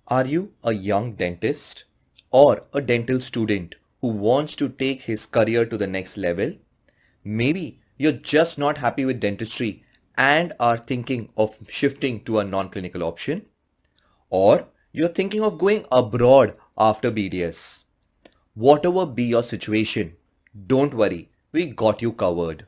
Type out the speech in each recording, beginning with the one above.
Are you a young dentist or a dental student who wants to take his career to the next level? Maybe you're just not happy with dentistry and are thinking of shifting to a non-clinical option, or you're thinking of going abroad after BDS. Whatever be your situation, don't worry, we got you covered.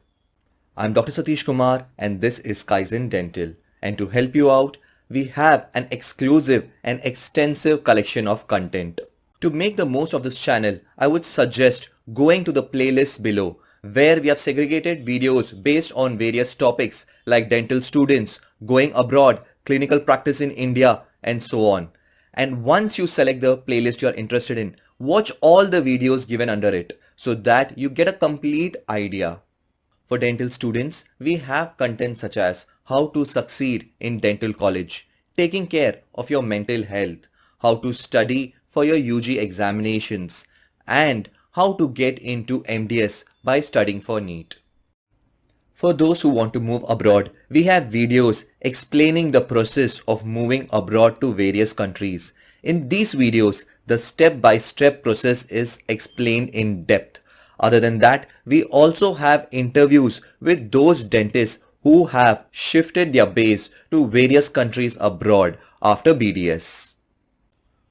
I'm Dr. Satish Kumar and this is Kaizen Dental. And to help you out, we have an exclusive and extensive collection of content. To make the most of this channel, I would suggest going to the playlist below where we have segregated videos based on various topics like dental students, going abroad, clinical practice in India, and so on. And once you select the playlist you are interested in, watch all the videos given under it so that you get a complete idea. For dental students, we have content such as how to succeed in dental college, taking care of your mental health, how to study for your UG examinations, and how to get into MDS by studying for NEET. For those who want to move abroad, we have videos explaining the process of moving abroad to various countries. In these videos, the step-by-step process is explained in depth. Other than that, we also have interviews with those dentists who have shifted their base to various countries abroad after BDS.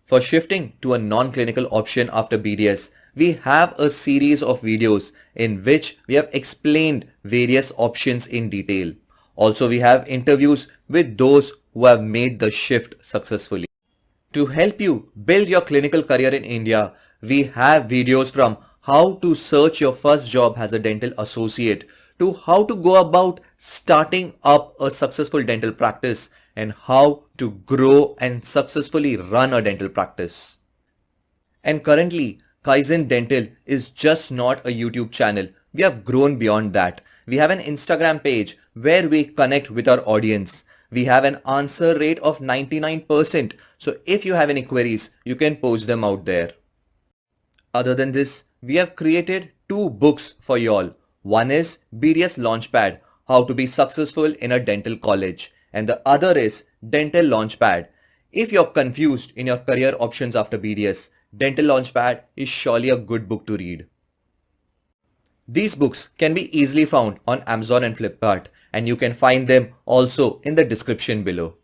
For shifting to a non-clinical option after BDS, we have a series of videos in which we have explained various options in detail. Also, we have interviews with those who have made the shift successfully. To help you build your clinical career in India, we have videos from how to search your first job as a dental associate to how to go about starting up a successful dental practice and how to grow and successfully run a dental practice. And currently, Kaizen Dental is just not a YouTube channel. We have grown beyond that. We have an Instagram page where we connect with our audience. We have an answer rate of 99%. So if you have any queries, you can post them out there. Other than this, we have created two books for y'all. One is BDS Launchpad, How to be Successful in a Dental College. And the other is Dental Launchpad. If you're confused in your career options after BDS, Dental Launchpad is surely a good book to read. These books can be easily found on Amazon and Flipkart, and you can find them also in the description below.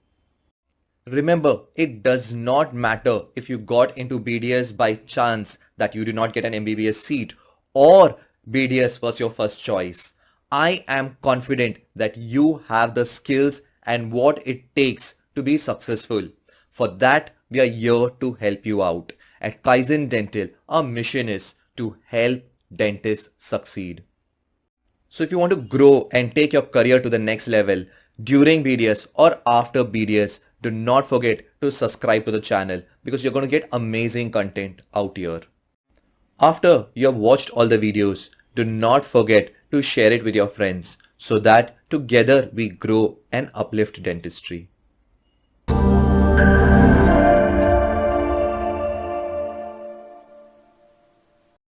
Remember, it does not matter if you got into BDS by chance that you did not get an MBBS seat or BDS was your first choice. I am confident that you have the skills and what it takes to be successful. For that, we are here to help you out. At Kaizen Dental, our mission is to help dentists succeed. So if you want to grow and take your career to the next level during BDS or after BDS, do not forget to subscribe to the channel because you're going to get amazing content out here. After you have watched all the videos, do not forget to share it with your friends so that together we grow and uplift dentistry.